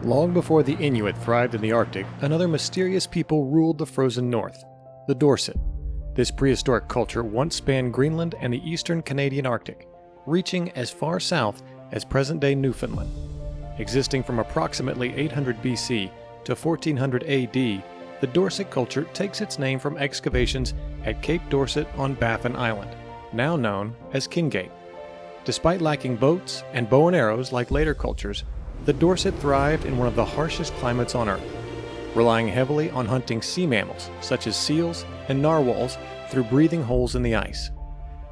Long before the Inuit thrived in the Arctic, another mysterious people ruled the frozen north, the Dorset. This prehistoric culture once spanned Greenland and the eastern Canadian Arctic, reaching as far south as present-day Newfoundland. Existing from approximately 800 BC to 1400 AD, the Dorset culture takes its name from excavations at Cape Dorset on Baffin Island, now known as Kingate. Despite lacking boats and bow and arrows like later cultures, the Dorset thrived in one of the harshest climates on Earth, relying heavily on hunting sea mammals such as seals and narwhals through breathing holes in the ice.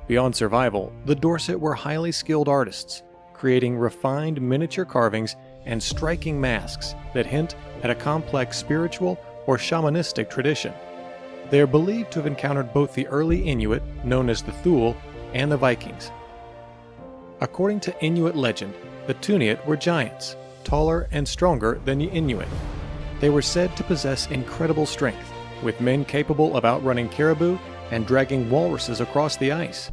Beyond survival, the Dorset were highly skilled artists, creating refined miniature carvings and striking masks that hint at a complex spiritual or shamanistic tradition. They are believed to have encountered both the early Inuit, known as the Thule, and the Vikings. According to Inuit legend, the Tuniat were giants, taller and stronger than the Inuit. They were said to possess incredible strength, with men capable of outrunning caribou and dragging walruses across the ice.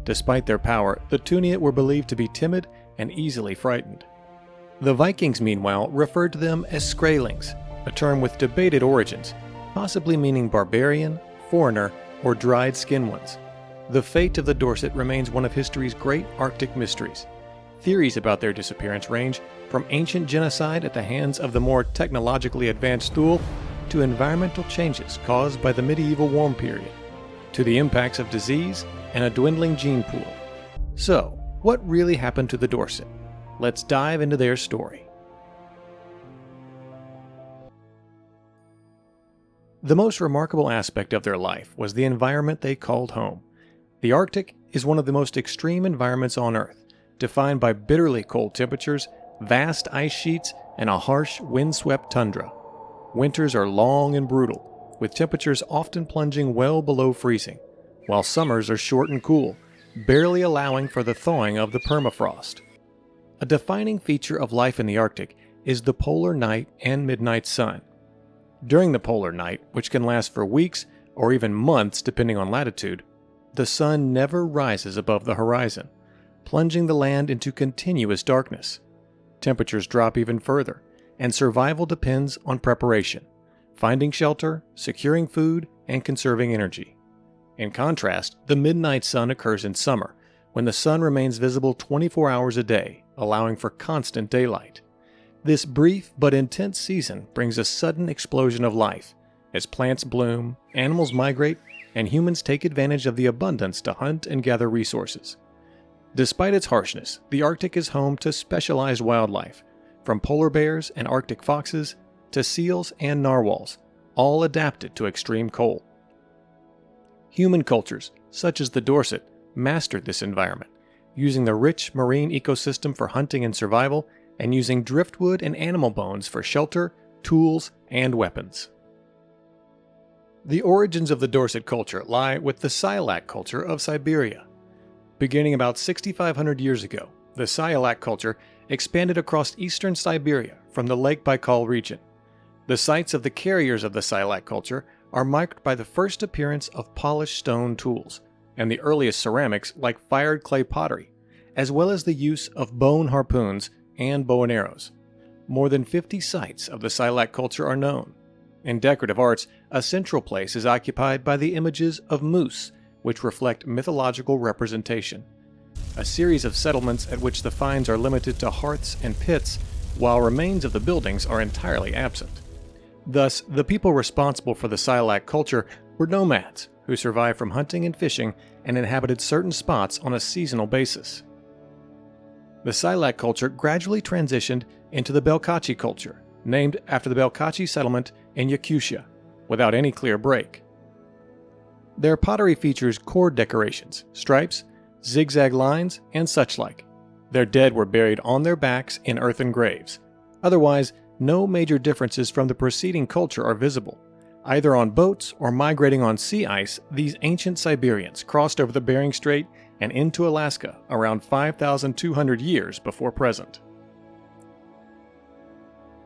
Despite their power, the Tuniat were believed to be timid and easily frightened. The Vikings, meanwhile, referred to them as Skraelings, a term with debated origins, possibly meaning barbarian, foreigner, or dried-skinned ones. The fate of the Dorset remains one of history's great Arctic mysteries. Theories about their disappearance range from ancient genocide at the hands of the more technologically advanced Thule to environmental changes caused by the medieval warm period, to the impacts of disease and a dwindling gene pool. So, what really happened to the Dorset? Let's dive into their story. The most remarkable aspect of their life was the environment they called home. The Arctic is one of the most extreme environments on Earth, defined by bitterly cold temperatures, vast ice sheets, and a harsh, windswept tundra. Winters are long and brutal, with temperatures often plunging well below freezing, while summers are short and cool, barely allowing for the thawing of the permafrost. A defining feature of life in the Arctic is the polar night and midnight sun. During the polar night, which can last for weeks or even months depending on latitude, the sun never rises above the horizon, plunging the land into continuous darkness. Temperatures drop even further, and survival depends on preparation, finding shelter, securing food, and conserving energy. In contrast, the midnight sun occurs in summer, when the sun remains visible 24 hours a day, allowing for constant daylight. This brief but intense season brings a sudden explosion of life, as plants bloom, animals migrate, and humans take advantage of the abundance to hunt and gather resources. Despite its harshness, the Arctic is home to specialized wildlife, from polar bears and Arctic foxes to seals and narwhals, all adapted to extreme cold. Human cultures, such as the Dorset, mastered this environment, using the rich marine ecosystem for hunting and survival, and using driftwood and animal bones for shelter, tools, and weapons. The origins of the Dorset culture lie with the Sialak culture of Siberia. Beginning about 6,500 years ago, the Sialak culture expanded across eastern Siberia from the Lake Baikal region. The sites of the carriers of the Sialak culture are marked by the first appearance of polished stone tools, and the earliest ceramics like fired clay pottery, as well as the use of bone harpoons and bow and arrows. More than 50 sites of the Sialak culture are known. In decorative arts, a central place is occupied by the images of moose, which reflect mythological representation. A series of settlements at which the finds are limited to hearths and pits, while remains of the buildings are entirely absent. Thus, the people responsible for the Sialak culture were nomads who survived from hunting and fishing and inhabited certain spots on a seasonal basis. The Sialak culture gradually transitioned into the Belkachi culture, named after the Belkachi settlement in Yakutia, without any clear break. Their pottery features cord decorations, stripes, zigzag lines, and such like. Their dead were buried on their backs in earthen graves. Otherwise, no major differences from the preceding culture are visible. Either on boats or migrating on sea ice, these ancient Siberians crossed over the Bering Strait and into Alaska around 5,200 years before present.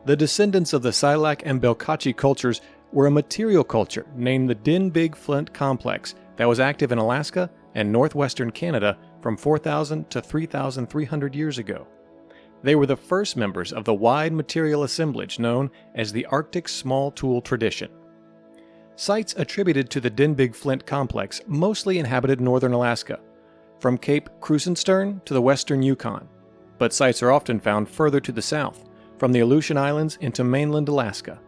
The descendants of the Sialak and Belkachi cultures were a material culture named the Din-Big Flint Complex that was active in Alaska and northwestern Canada from 4,000 to 3,300 years ago. They were the first members of the wide material assemblage known as the Arctic Small Tool Tradition. Sites attributed to the Denbigh Flint Complex mostly inhabited northern Alaska, from Cape Krusenstern to the western Yukon, but sites are often found further to the south, from the Aleutian Islands into mainland Alaska.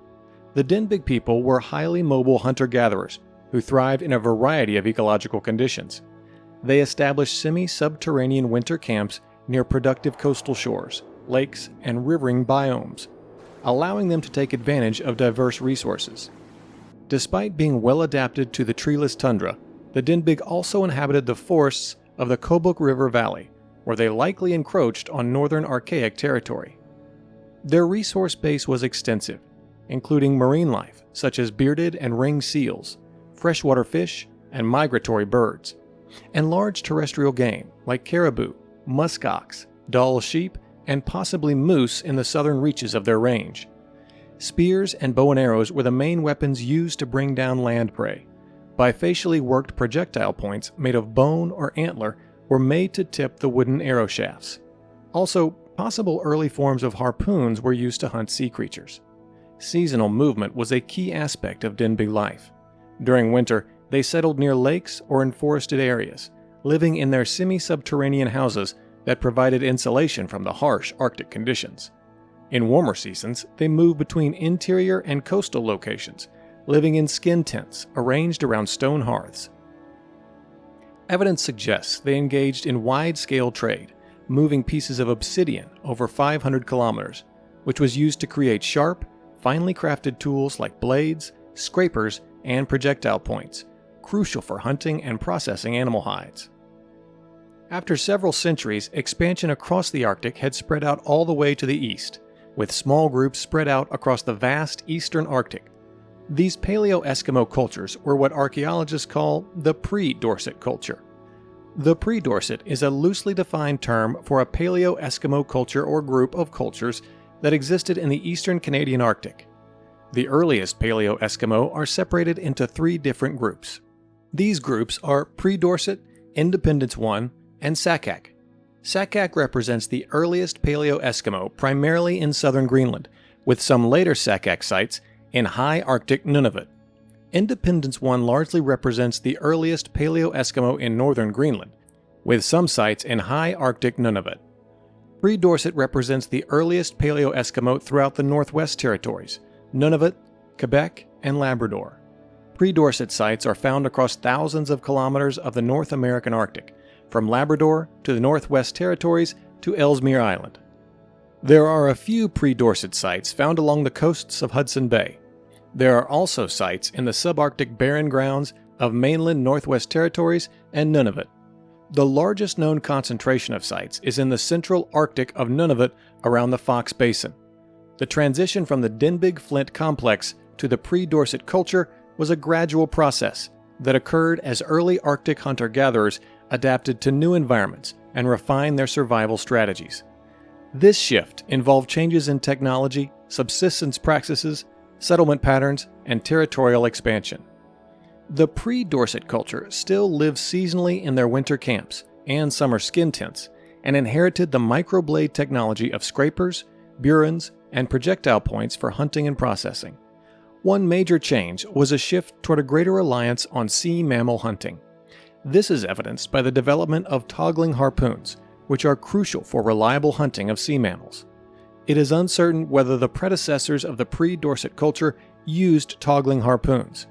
The Denbigh people were highly mobile hunter-gatherers who thrived in a variety of ecological conditions. They established semi-subterranean winter camps near productive coastal shores, lakes, and rivering biomes, allowing them to take advantage of diverse resources. Despite being well adapted to the treeless tundra, the Denbigh also inhabited the forests of the Kobuk River Valley, where they likely encroached on northern archaic territory. Their resource base was extensive, including marine life such as bearded and ringed seals, freshwater fish, and migratory birds, and large terrestrial game like caribou, muskox, Dall sheep, and possibly moose in the southern reaches of their range. Spears and bow and arrows were the main weapons used to bring down land prey. Bifacially worked projectile points made of bone or antler were made to tip the wooden arrow shafts. Also, possible early forms of harpoons were used to hunt sea creatures. Seasonal movement was a key aspect of Denbigh life. During winter, they settled near lakes or in forested areas, living in their semi-subterranean houses that provided insulation from the harsh Arctic conditions. In warmer seasons, they moved between interior and coastal locations, living in skin tents arranged around stone hearths. Evidence suggests they engaged in wide-scale trade, moving pieces of obsidian over 500 kilometers, which was used to create sharp, finely crafted tools like blades, scrapers, and projectile points, crucial for hunting and processing animal hides. After several centuries, expansion across the Arctic had spread out all the way to the east, with small groups spread out across the vast eastern Arctic. These Paleo-Eskimo cultures were what archaeologists call the pre-Dorset culture. The pre-Dorset is a loosely defined term for a Paleo-Eskimo culture or group of cultures that existed in the eastern Canadian Arctic. The earliest Paleo-Eskimo are separated into three different groups. These groups are Pre-Dorset, Independence I, and Sakak. Sakak represents the earliest Paleo-Eskimo primarily in southern Greenland, with some later Sakak sites in high Arctic Nunavut. Independence I largely represents the earliest Paleo-Eskimo in northern Greenland, with some sites in high Arctic Nunavut. Pre-Dorset represents the earliest Paleo-Eskimo throughout the Northwest Territories, Nunavut, Quebec, and Labrador. Pre-Dorset sites are found across thousands of kilometers of the North American Arctic, from Labrador to the Northwest Territories to Ellesmere Island. There are a few pre-Dorset sites found along the coasts of Hudson Bay. There are also sites in the subarctic barren grounds of mainland Northwest Territories and Nunavut. The largest known concentration of sites is in the central Arctic of Nunavut around the Fox Basin. The transition from the Denbigh Flint complex to the pre-Dorset culture was a gradual process that occurred as early Arctic hunter-gatherers adapted to new environments and refined their survival strategies. This shift involved changes in technology, subsistence practices, settlement patterns, and territorial expansion. The pre-Dorset culture still lived seasonally in their winter camps and summer skin tents, and inherited the microblade technology of scrapers, burins, and projectile points for hunting and processing. One major change was a shift toward a greater reliance on sea mammal hunting. This is evidenced by the development of toggling harpoons, which are crucial for reliable hunting of sea mammals. It is uncertain whether the predecessors of the pre-Dorset culture used toggling harpoons.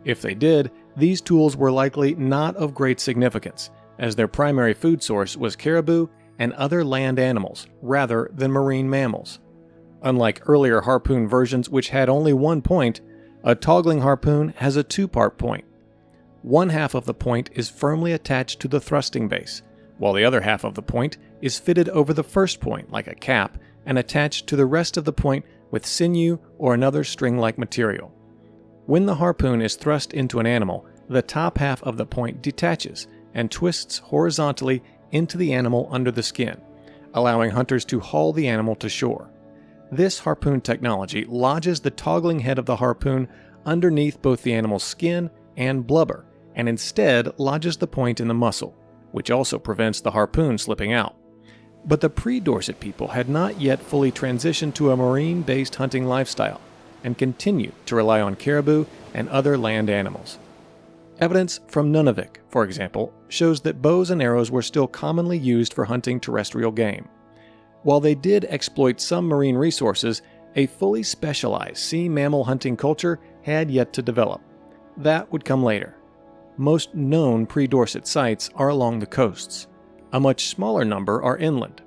If they did, these tools were likely not of great significance, as their primary food source was caribou and other land animals, rather than marine mammals. Unlike earlier harpoon versions which had only one point, a toggling harpoon has a two-part point. One half of the point is firmly attached to the thrusting base, while the other half of the point is fitted over the first point like a cap and attached to the rest of the point with sinew or another string-like material. When the harpoon is thrust into an animal, the top half of the point detaches and twists horizontally into the animal under the skin, allowing hunters to haul the animal to shore. This harpoon technology lodges the toggling head of the harpoon underneath both the animal's skin and blubber, and instead lodges the point in the muscle, which also prevents the harpoon slipping out. But the pre-Dorset people had not yet fully transitioned to a marine-based hunting lifestyle and continued to rely on caribou and other land animals. Evidence from Nunavik, for example, shows that bows and arrows were still commonly used for hunting terrestrial game. While they did exploit some marine resources, a fully specialized sea mammal hunting culture had yet to develop. That would come later. Most known pre-Dorset sites are along the coasts. A much smaller number are inland.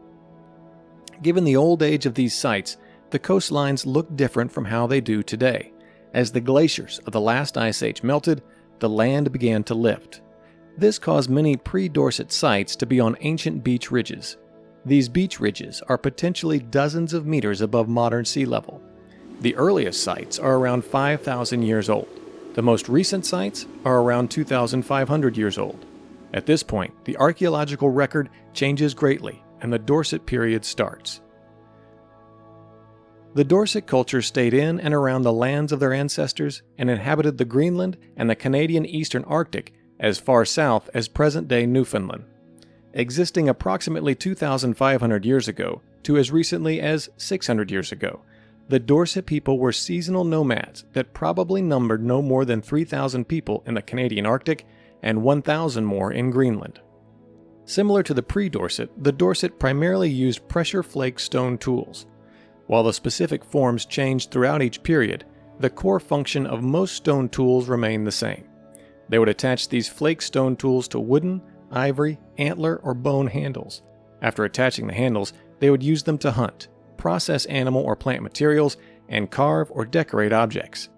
Given the old age of these sites, the coastlines look different from how they do today. As the glaciers of the last ice age melted, the land began to lift. This caused many pre-Dorset sites to be on ancient beach ridges. These beach ridges are potentially dozens of meters above modern sea level. The earliest sites are around 5,000 years old. The most recent sites are around 2,500 years old. At this point, the archaeological record changes greatly, and the Dorset period starts. The Dorset culture stayed in and around the lands of their ancestors and inhabited the Greenland and the Canadian Eastern Arctic as far south as present-day Newfoundland. Existing approximately 2,500 years ago to as recently as 600 years ago, the Dorset people were seasonal nomads that probably numbered no more than 3,000 people in the Canadian Arctic and 1,000 more in Greenland. Similar to the pre-Dorset, the Dorset primarily used pressure-flake stone tools. While the specific forms changed throughout each period, the core function of most stone tools remained the same. They would attach these flake stone tools to wooden, ivory, antler, or bone handles. After attaching the handles, they would use them to hunt, process animal or plant materials, and carve or decorate objects.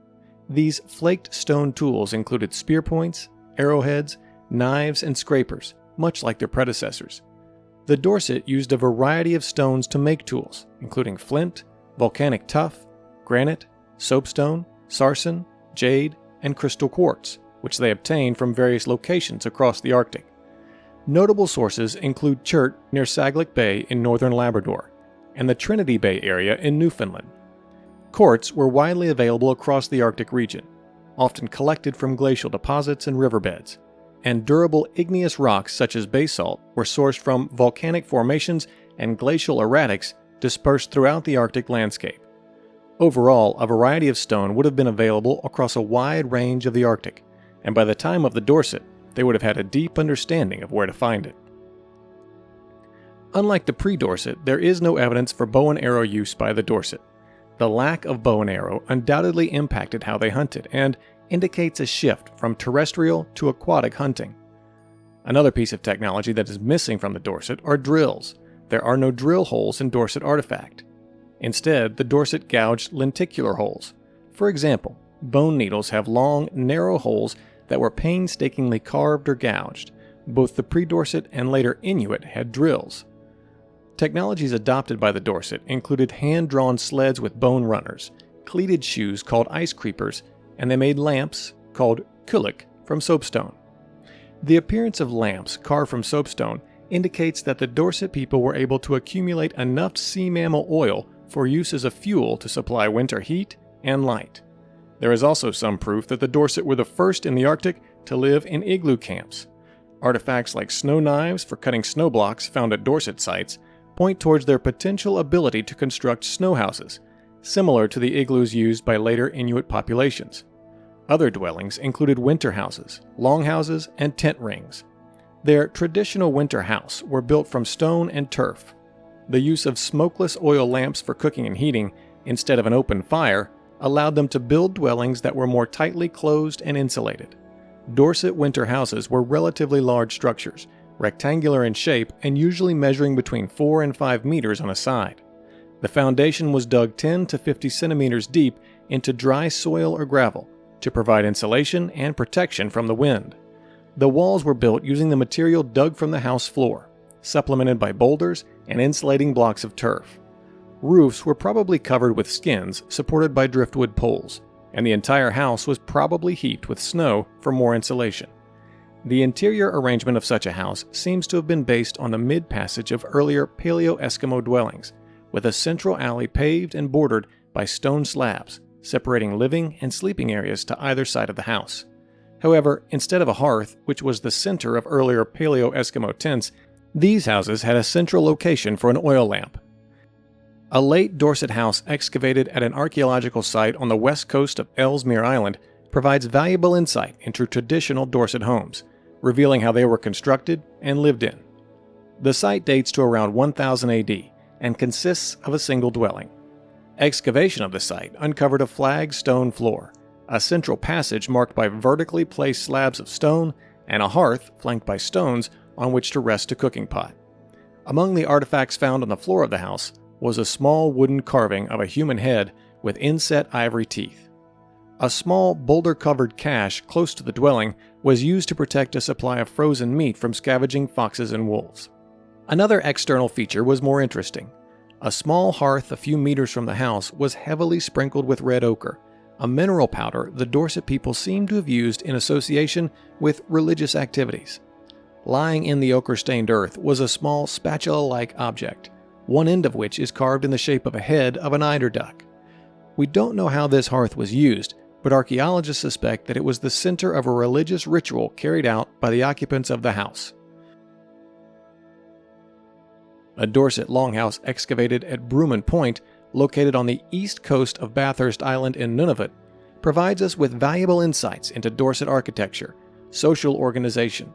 These flaked stone tools included spear points, arrowheads, knives, and scrapers, much like their predecessors. The Dorset used a variety of stones to make tools, including flint, volcanic tuff, granite, soapstone, sarsen, jade, and crystal quartz, which they obtained from various locations across the Arctic. Notable sources include Chert near Saglec Bay in northern Labrador, and the Trinity Bay area in Newfoundland. Quartz were widely available across the Arctic region, often collected from glacial deposits and riverbeds, and durable igneous rocks such as basalt were sourced from volcanic formations and glacial erratics dispersed throughout the Arctic landscape. Overall, a variety of stone would have been available across a wide range of the Arctic, and by the time of the Dorset, they would have had a deep understanding of where to find it. Unlike the pre-Dorset, there is no evidence for bow and arrow use by the Dorset. The lack of bow and arrow undoubtedly impacted how they hunted and indicates a shift from terrestrial to aquatic hunting. Another piece of technology that is missing from the Dorset are drills. There are no drill holes in Dorset artifact. Instead, the Dorset gouged lenticular holes. For example, bone needles have long, narrow holes that were painstakingly carved or gouged. Both the pre-Dorset and later Inuit had drills. Technologies adopted by the Dorset included hand-drawn sleds with bone runners, cleated shoes called ice creepers, and they made lamps, called kullik, from soapstone. The appearance of lamps carved from soapstone indicates that the Dorset people were able to accumulate enough sea mammal oil for use as a fuel to supply winter heat and light. There is also some proof that the Dorset were the first in the Arctic to live in igloo camps. Artifacts like snow knives for cutting snow blocks found at Dorset sites point towards their potential ability to construct snow houses, similar to the igloos used by later Inuit populations. Other dwellings included winter houses, longhouses, and tent rings. Their traditional winter house were built from stone and turf. The use of smokeless oil lamps for cooking and heating, instead of an open fire, allowed them to build dwellings that were more tightly closed and insulated. Dorset winter houses were relatively large structures, rectangular in shape and usually measuring between 4 and 5 meters on a side. The foundation was dug 10 to 50 centimeters deep into dry soil or gravel to provide insulation and protection from the wind. The walls were built using the material dug from the house floor, supplemented by boulders and insulating blocks of turf. Roofs were probably covered with skins supported by driftwood poles, and the entire house was probably heaped with snow for more insulation. The interior arrangement of such a house seems to have been based on the mid-passage of earlier Paleo-Eskimo dwellings, with a central alley paved and bordered by stone slabs, separating living and sleeping areas to either side of the house. However, instead of a hearth, which was the center of earlier Paleo-Eskimo tents, These houses had a central location for an oil lamp. A late Dorset house excavated at an archaeological site on the west coast of Ellesmere Island provides valuable insight into traditional Dorset homes, revealing how they were constructed and lived in. The site dates to around 1000 AD and consists of a single dwelling. Excavation of the site uncovered a flagged stone floor, a central passage marked by vertically placed slabs of stone, and a hearth flanked by stones on which to rest a cooking pot. Among the artifacts found on the floor of the house was a small wooden carving of a human head with inset ivory teeth. A small boulder-covered cache close to the dwelling was used to protect a supply of frozen meat from scavenging foxes and wolves. Another external feature was more interesting. A small hearth a few meters from the house was heavily sprinkled with red ochre, a mineral powder the Dorset people seemed to have used in association with religious activities. Lying in the ochre-stained earth was a small spatula-like object, one end of which is carved in the shape of a head of an eider duck. We don't know how this hearth was used, but archaeologists suspect that it was the center of a religious ritual carried out by the occupants of the house. A Dorset longhouse excavated at Brooman Point, located on the east coast of Bathurst Island in Nunavut, provides us with valuable insights into Dorset architecture, social organization.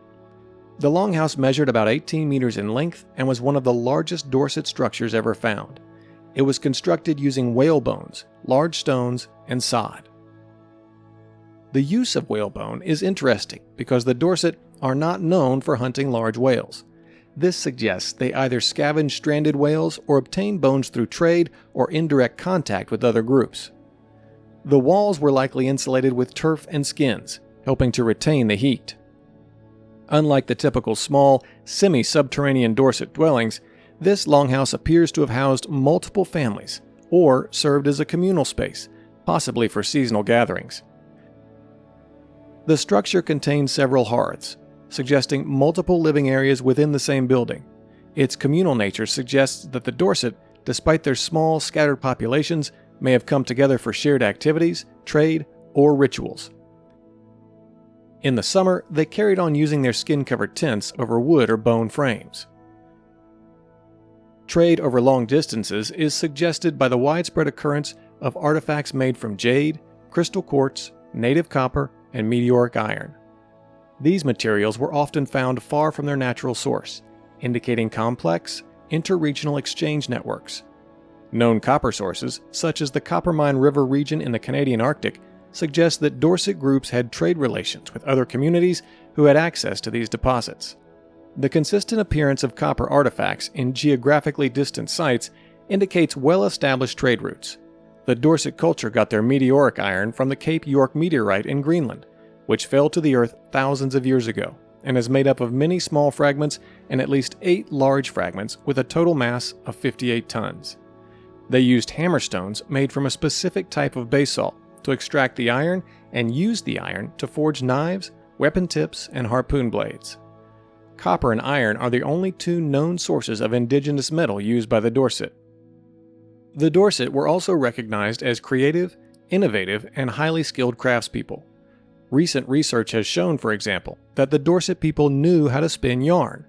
The longhouse measured about 18 meters in length and was one of the largest Dorset structures ever found. It was constructed using whale bones, large stones, and sod. The use of whalebone is interesting because the Dorset are not known for hunting large whales. This suggests they either scavenged stranded whales or obtained bones through trade or indirect contact with other groups. The walls were likely insulated with turf and skins, helping to retain the heat. Unlike the typical small, semi-subterranean Dorset dwellings, this longhouse appears to have housed multiple families or served as a communal space, possibly for seasonal gatherings. The structure contains several hearths, suggesting multiple living areas within the same building. Its communal nature suggests that the Dorset, despite their small, scattered populations, may have come together for shared activities, trade, or rituals. In the summer, they carried on using their skin-covered tents over wood or bone frames. Trade over long distances is suggested by the widespread occurrence of artifacts made from jade, crystal quartz, native copper, and meteoric iron. These materials were often found far from their natural source, indicating complex, interregional exchange networks. Known copper sources, such as the Coppermine River region in the Canadian Arctic, suggest that Dorset groups had trade relations with other communities who had access to these deposits. The consistent appearance of copper artifacts in geographically distant sites indicates well-established trade routes. The Dorset culture got their meteoric iron from the Cape York meteorite in Greenland, which fell to the earth thousands of years ago, and is made up of many small fragments and at least 8 large fragments with a total mass of 58 tons. They used hammerstones made from a specific type of basalt to extract the iron and used the iron to forge knives, weapon tips, and harpoon blades. Copper and iron are the only 2 known sources of indigenous metal used by the Dorset. The Dorset were also recognized as creative, innovative, and highly skilled craftspeople. Recent research has shown, for example, that the Dorset people knew how to spin yarn.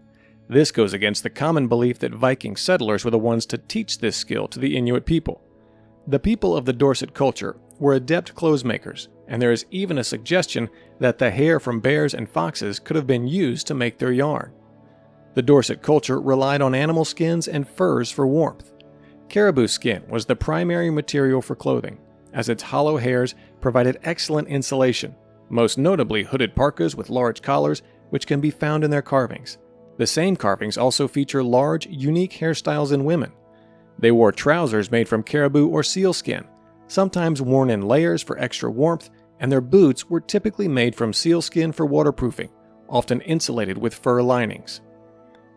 This goes against the common belief that Viking settlers were the ones to teach this skill to the Inuit people. The people of the Dorset culture were adept clothes makers, and there is even a suggestion that the hair from bears and foxes could have been used to make their yarn. The Dorset culture relied on animal skins and furs for warmth. Caribou skin was the primary material for clothing, as its hollow hairs provided excellent insulation, most notably hooded parkas with large collars, which can be found in their carvings. The same carvings also feature large, unique hairstyles in women. They wore trousers made from caribou or sealskin, sometimes worn in layers for extra warmth, and their boots were typically made from sealskin for waterproofing, often insulated with fur linings.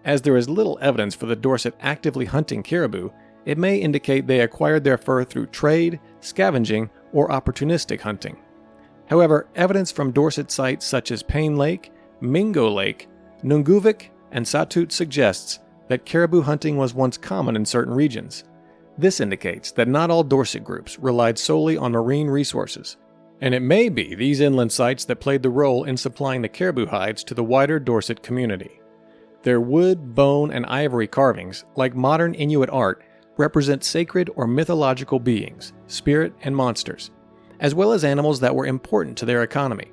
As there is little evidence for the Dorset actively hunting caribou, it may indicate they acquired their fur through trade, scavenging, or opportunistic hunting. However, evidence from Dorset sites such as Payne Lake, Mingo Lake, Nunavut, and Satut suggests that caribou hunting was once common in certain regions. This indicates that not all Dorset groups relied solely on marine resources, and it may be these inland sites that played the role in supplying the caribou hides to the wider Dorset community. Their wood, bone, and ivory carvings, like modern Inuit art, represent sacred or mythological beings, spirit and monsters, as well as animals that were important to their economy.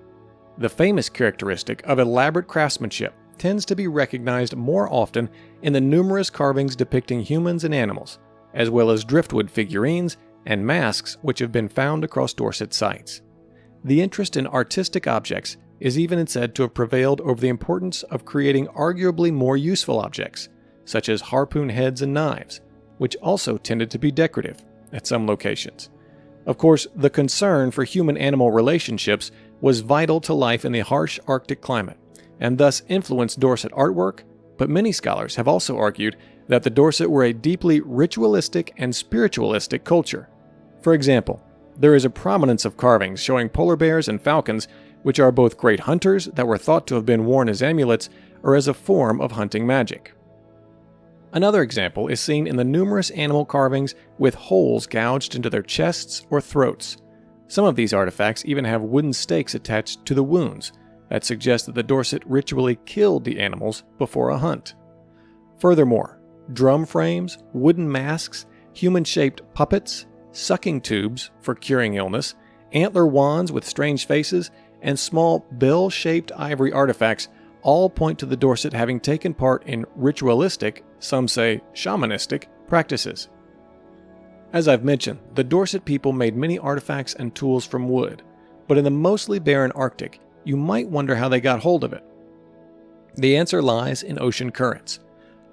The famous characteristic of elaborate craftsmanship tends to be recognized more often in the numerous carvings depicting humans and animals, as well as driftwood figurines and masks which have been found across Dorset sites. The interest in artistic objects is even said to have prevailed over the importance of creating arguably more useful objects, such as harpoon heads and knives, which also tended to be decorative at some locations. Of course, the concern for human-animal relationships was vital to life in the harsh Arctic climate, and thus influenced Dorset artwork, but many scholars have also argued that the Dorset were a deeply ritualistic and spiritualistic culture. For example, there is a prominence of carvings showing polar bears and falcons, which are both great hunters that were thought to have been worn as amulets or as a form of hunting magic. Another example is seen in the numerous animal carvings with holes gouged into their chests or throats. Some of these artifacts even have wooden stakes attached to the wounds that suggest that the Dorset ritually killed the animals before a hunt. Furthermore, drum frames, wooden masks, human-shaped puppets, sucking tubes for curing illness, antler wands with strange faces, and small bell-shaped ivory artifacts all point to the Dorset having taken part in ritualistic, some say shamanistic, practices. As I've mentioned, the Dorset people made many artifacts and tools from wood, but in the mostly barren Arctic, you might wonder how they got hold of it. The answer lies in ocean currents.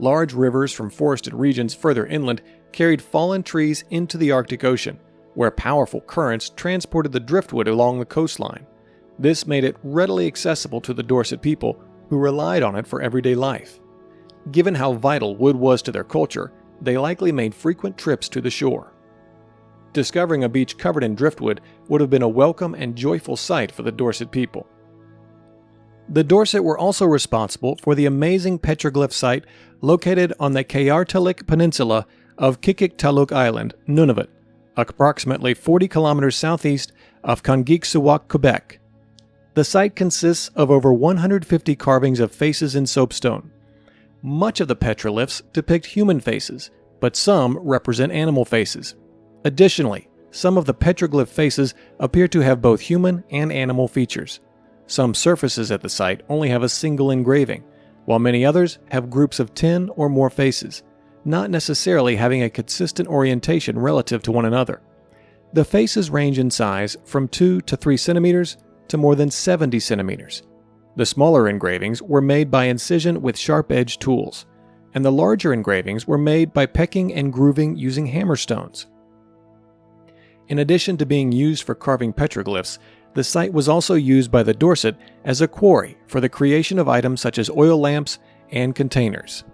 Large rivers from forested regions further inland carried fallen trees into the Arctic Ocean, where powerful currents transported the driftwood along the coastline. This made it readily accessible to the Dorset people, who relied on it for everyday life. Given how vital wood was to their culture, they likely made frequent trips to the shore. Discovering a beach covered in driftwood would have been a welcome and joyful sight for the Dorset people. The Dorset were also responsible for the amazing petroglyph site located on the Kayartalik Peninsula of Kikiktaluk Island, Nunavut, approximately 40 kilometers southeast of Kangiqsuwak, Quebec. The site consists of over 150 carvings of faces in soapstone. Much of the petroglyphs depict human faces, but some represent animal faces. Additionally, some of the petroglyph faces appear to have both human and animal features. Some surfaces at the site only have a single engraving, while many others have groups of 10 or more faces, not necessarily having a consistent orientation relative to one another. The faces range in size from 2 to 3 centimeters to more than 70 centimeters. The smaller engravings were made by incision with sharp-edged tools, and the larger engravings were made by pecking and grooving using hammerstones. In addition to being used for carving petroglyphs, the site was also used by the Dorset as a quarry for the creation of items such as oil lamps and containers.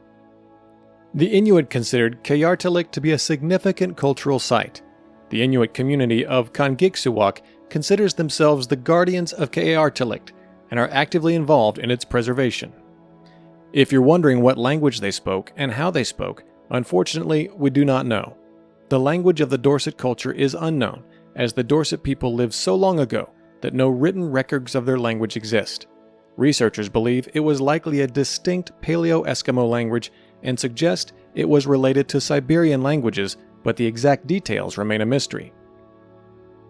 The Inuit considered Kayartalik to be a significant cultural site. The Inuit community of Kangiqsuwak considers themselves the guardians of Kayartalik and are actively involved in its preservation. If you're wondering what language they spoke and how they spoke, unfortunately, we do not know. The language of the Dorset culture is unknown, as the Dorset people lived so long ago that no written records of their language exist. Researchers believe it was likely a distinct Paleo-Eskimo language and suggest it was related to Siberian languages, but the exact details remain a mystery.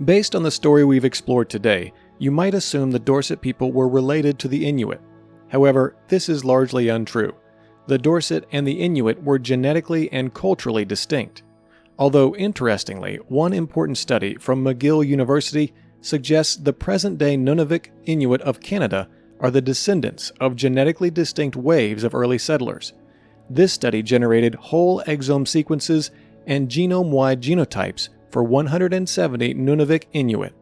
Based on the story we've explored today, you might assume the Dorset people were related to the Inuit. However, this is largely untrue. The Dorset and the Inuit were genetically and culturally distinct. Although, interestingly, one important study from McGill University suggests the present-day Nunavik Inuit of Canada are the descendants of genetically distinct waves of early settlers. This study generated whole exome sequences and genome-wide genotypes for 170 Nunavik Inuit.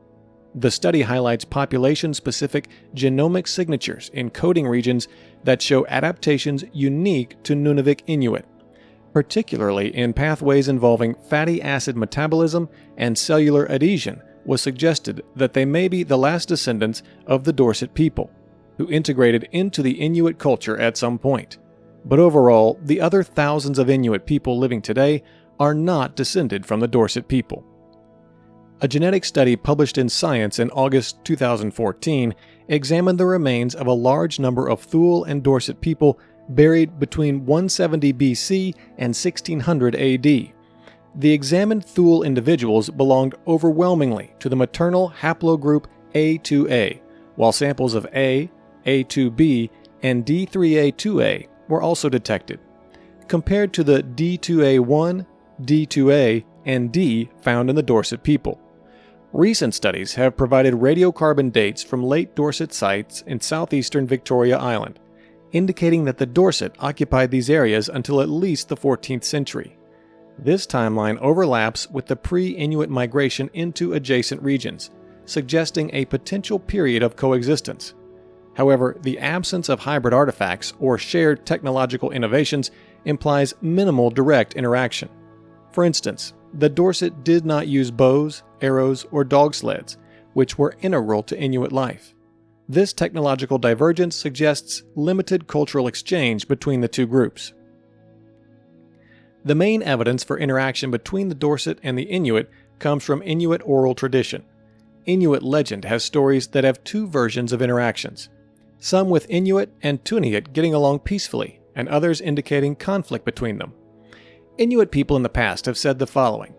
The study highlights population-specific genomic signatures in coding regions that show adaptations unique to Nunavik Inuit, particularly in pathways involving fatty acid metabolism and cellular adhesion. Was suggested that they may be the last descendants of the Dorset people, who integrated into the Inuit culture at some point. But overall, the other thousands of Inuit people living today are not descended from the Dorset people. A genetic study published in Science in August 2014 examined the remains of a large number of Thule and Dorset people buried between 170 BC and 1600 AD. The examined Thule individuals belonged overwhelmingly to the maternal haplogroup A2A, while samples of A, A2B, and D3A2A were also detected, compared to the D2A1, D2A, and D found in the Dorset people. Recent studies have provided radiocarbon dates from late Dorset sites in southeastern Victoria Island, indicating that the Dorset occupied these areas until at least the 14th century. This timeline overlaps with the pre-Inuit migration into adjacent regions, suggesting a potential period of coexistence. However, the absence of hybrid artifacts or shared technological innovations implies minimal direct interaction. For instance, the Dorset did not use bows, arrows, or dog sleds, which were integral to Inuit life. This technological divergence suggests limited cultural exchange between the two groups. The main evidence for interaction between the Dorset and the Inuit comes from Inuit oral tradition. Inuit legend has stories that have two versions of interactions, some with Inuit and Tuniat getting along peacefully, and others indicating conflict between them. Inuit people in the past have said the following: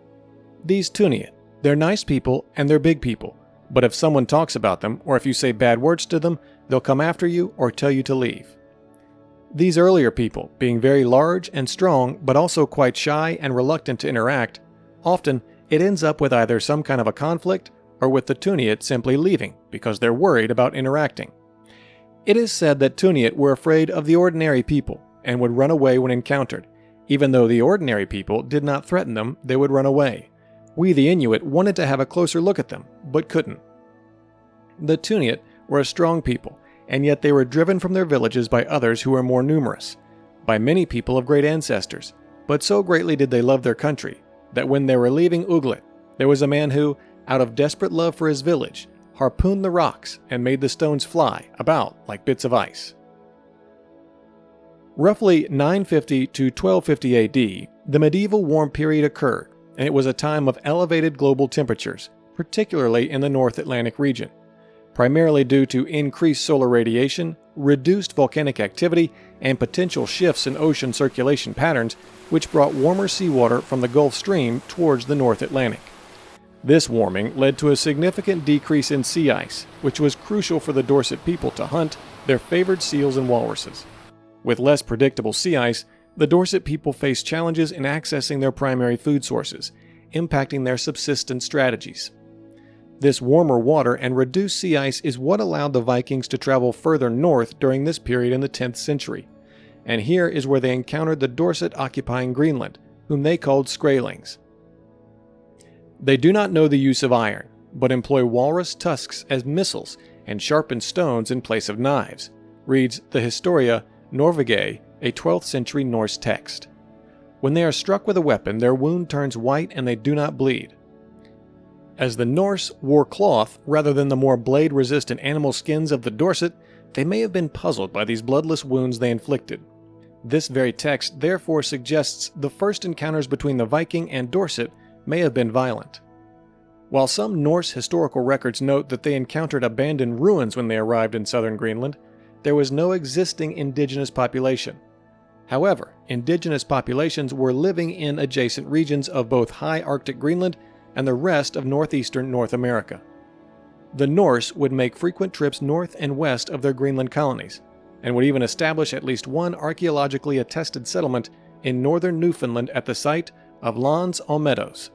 "These Tuniat, they're nice people and they're big people, but if someone talks about them or if you say bad words to them, they'll come after you or tell you to leave." These earlier people, being very large and strong but also quite shy and reluctant to interact, often it ends up with either some kind of a conflict or with the Tuniat simply leaving because they're worried about interacting. It is said that Tuniat were afraid of the ordinary people and would run away when encountered. Even though the ordinary people did not threaten them, they would run away. We, the Inuit, wanted to have a closer look at them, but couldn't. The Tuniat were a strong people, and yet they were driven from their villages by others who were more numerous, by many people of great ancestors, but so greatly did they love their country, that when they were leaving Uglet, there was a man who, out of desperate love for his village, harpooned the rocks and made the stones fly about like bits of ice. Roughly 950 to 1250 AD, the medieval warm period occurred, and it was a time of elevated global temperatures, particularly in the North Atlantic region, primarily due to increased solar radiation, reduced volcanic activity, and potential shifts in ocean circulation patterns, which brought warmer seawater from the Gulf Stream towards the North Atlantic. This warming led to a significant decrease in sea ice, which was crucial for the Dorset people to hunt their favored seals and walruses. With less predictable sea ice, the Dorset people faced challenges in accessing their primary food sources, impacting their subsistence strategies. This warmer water and reduced sea ice is what allowed the Vikings to travel further north during this period in the 10th century, and here is where they encountered the Dorset occupying Greenland, whom they called Skraelings. They do not know the use of iron, but employ walrus tusks as missiles and sharpened stones in place of knives, reads the Historia Norvegae, a 12th century Norse text. When they are struck with a weapon, their wound turns white and they do not bleed. As the Norse wore cloth rather than the more blade-resistant animal skins of the Dorset, they may have been puzzled by these bloodless wounds they inflicted. This very text therefore suggests the first encounters between the Viking and Dorset may have been violent. While some Norse historical records note that they encountered abandoned ruins when they arrived in southern Greenland, there was no existing indigenous population. However, indigenous populations were living in adjacent regions of both high Arctic Greenland and the rest of northeastern North America. The Norse would make frequent trips north and west of their Greenland colonies, and would even establish at least one archaeologically attested settlement in northern Newfoundland at the site of L'Anse aux Meadows.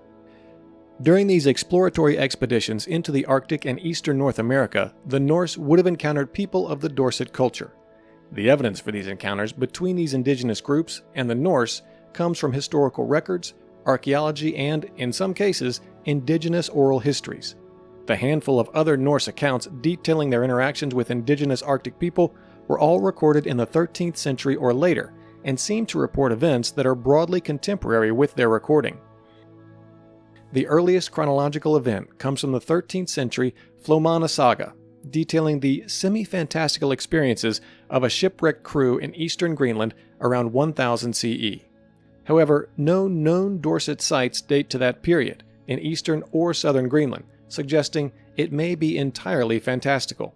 During these exploratory expeditions into the Arctic and eastern North America, the Norse would have encountered people of the Dorset culture. The evidence for these encounters between these indigenous groups and the Norse comes from historical records, archaeology, and, in some cases, indigenous oral histories. The handful of other Norse accounts detailing their interactions with indigenous Arctic people were all recorded in the 13th century or later, and seem to report events that are broadly contemporary with their recording. The earliest chronological event comes from the 13th century Flomana saga, detailing the semi-fantastical experiences of a shipwrecked crew in eastern Greenland around 1000 CE. However, no known Dorset sites date to that period in eastern or southern Greenland, suggesting it may be entirely fantastical.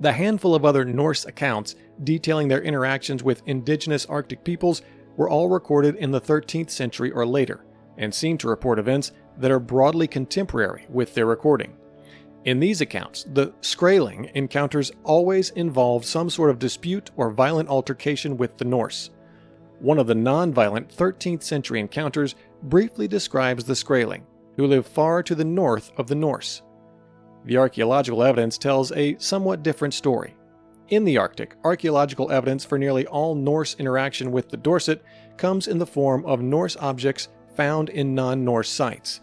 The handful of other Norse accounts detailing their interactions with indigenous Arctic peoples were all recorded in the 13th century or later, and seem to report events that are broadly contemporary with their recording. In these accounts, the Skraeling encounters always involved some sort of dispute or violent altercation with the Norse. One of the non-violent 13th century encounters briefly describes the Skraeling, who live far to the north of the Norse. The archaeological evidence tells a somewhat different story. In the Arctic, archaeological evidence for nearly all Norse interaction with the Dorset comes in the form of Norse objects found in non-Norse sites.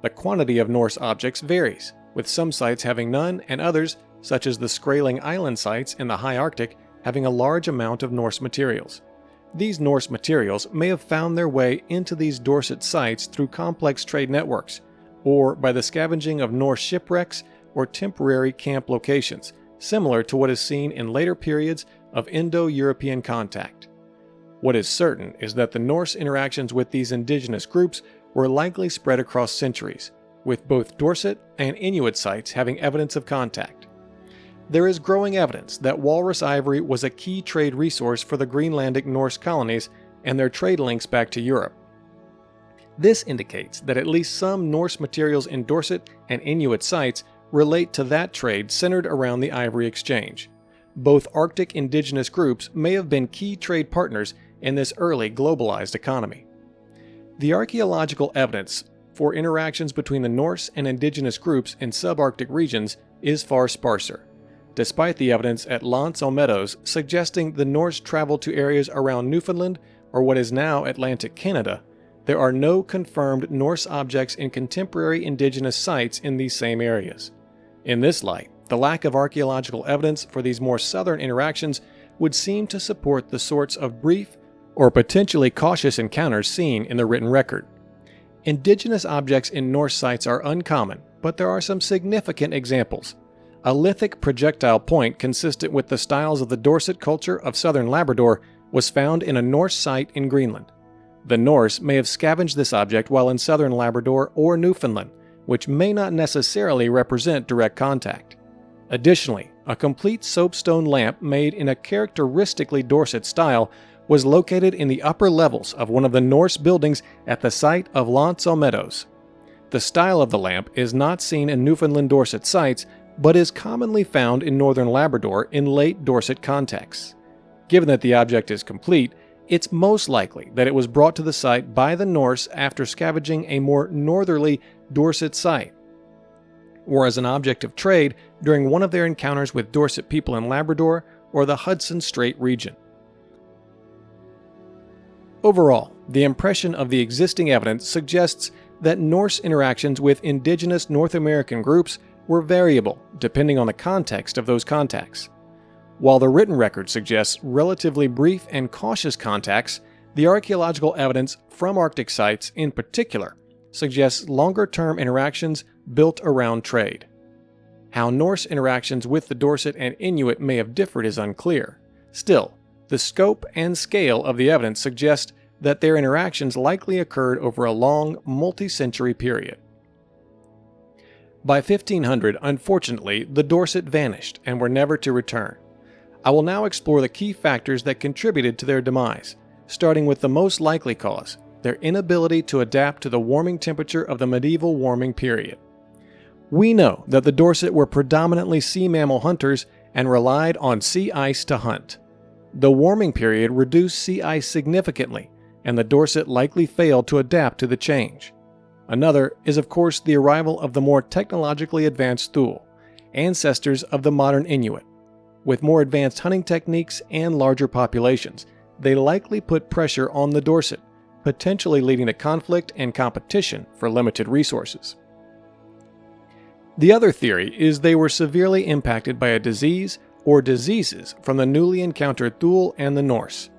The quantity of Norse objects varies, with some sites having none and others, such as the Skraeling Island sites in the high Arctic, having a large amount of Norse materials. These Norse materials may have found their way into these Dorset sites through complex trade networks, or by the scavenging of Norse shipwrecks or temporary camp locations, similar to what is seen in later periods of Indo-European contact. What is certain is that the Norse interactions with these indigenous groups were likely spread across centuries, with both Dorset and Inuit sites having evidence of contact. There is growing evidence that walrus ivory was a key trade resource for the Greenlandic Norse colonies and their trade links back to Europe. This indicates that at least some Norse materials in Dorset and Inuit sites relate to that trade centered around the ivory exchange. Both Arctic indigenous groups may have been key trade partners in this early globalized economy. The archaeological evidence for interactions between the Norse and indigenous groups in subarctic regions is far sparser. Despite the evidence at Lance Meadows suggesting the Norse traveled to areas around Newfoundland or what is now Atlantic Canada, there are no confirmed Norse objects in contemporary indigenous sites in these same areas. In this light, the lack of archaeological evidence for these more southern interactions would seem to support the sorts of brief or potentially cautious encounters seen in the written record. Indigenous objects in Norse sites are uncommon, but there are some significant examples. A lithic projectile point consistent with the styles of the Dorset culture of southern Labrador was found in a Norse site in Greenland. The Norse may have scavenged this object while in southern Labrador or Newfoundland, which may not necessarily represent direct contact. Additionally, a complete soapstone lamp made in a characteristically Dorset style was located in the upper levels of one of the Norse buildings at the site of Lance Meadows. The style of the lamp is not seen in Newfoundland Dorset sites, but is commonly found in northern Labrador in late Dorset contexts. Given that the object is complete, it's most likely that it was brought to the site by the Norse after scavenging a more northerly Dorset site, or as an object of trade during one of their encounters with Dorset people in Labrador or the Hudson Strait region. Overall, the impression of the existing evidence suggests that Norse interactions with indigenous North American groups were variable depending on the context of those contacts. While the written record suggests relatively brief and cautious contacts, the archaeological evidence from Arctic sites in particular suggests longer-term interactions built around trade. How Norse interactions with the Dorset and Inuit may have differed is unclear. Still, the scope and scale of the evidence suggest that their interactions likely occurred over a long, multi-century period. By 1500, unfortunately, the Dorset vanished and were never to return. I will now explore the key factors that contributed to their demise, starting with the most likely cause, their inability to adapt to the warming temperature of the medieval warming period. We know that the Dorset were predominantly sea mammal hunters and relied on sea ice to hunt. The warming period reduced sea ice significantly, and the Dorset likely failed to adapt to the change. Another is of course the arrival of the more technologically advanced Thule, ancestors of the modern Inuit. With more advanced hunting techniques and larger populations, they likely put pressure on the Dorset, potentially leading to conflict and competition for limited resources. The other theory is they were severely impacted by a disease or diseases from the newly encountered Thule and the Norse.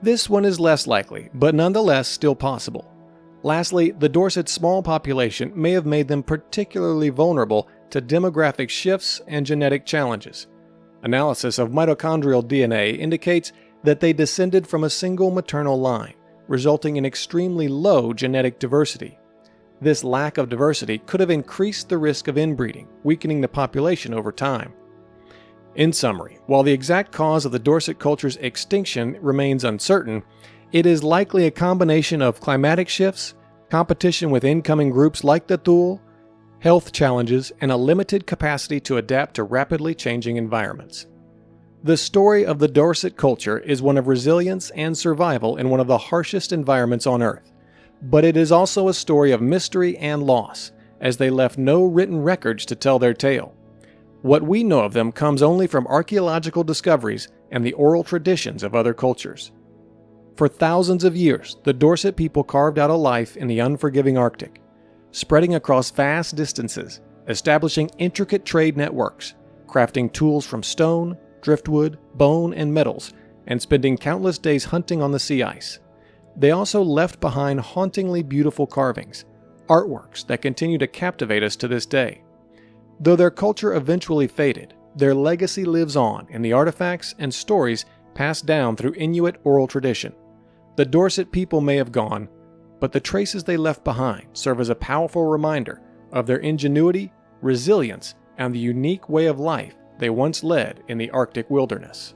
This one is less likely, but nonetheless still possible. Lastly, the Dorset's small population may have made them particularly vulnerable to demographic shifts and genetic challenges. Analysis of mitochondrial DNA indicates that they descended from a single maternal line, resulting in extremely low genetic diversity. This lack of diversity could have increased the risk of inbreeding, weakening the population over time. In summary, while the exact cause of the Dorset culture's extinction remains uncertain, it is likely a combination of climatic shifts, competition with incoming groups like the Thule, health challenges, and a limited capacity to adapt to rapidly changing environments. The story of the Dorset culture is one of resilience and survival in one of the harshest environments on Earth, but it is also a story of mystery and loss, as they left no written records to tell their tale. What we know of them comes only from archaeological discoveries and the oral traditions of other cultures. For thousands of years, the Dorset people carved out a life in the unforgiving Arctic, spreading across vast distances, establishing intricate trade networks, crafting tools from stone, driftwood, bone, and metals, and spending countless days hunting on the sea ice. They also left behind hauntingly beautiful carvings, artworks that continue to captivate us to this day. Though their culture eventually faded, their legacy lives on in the artifacts and stories passed down through Inuit oral tradition. The Dorset people may have gone, but the traces they left behind serve as a powerful reminder of their ingenuity, resilience, and the unique way of life they once led in the Arctic wilderness.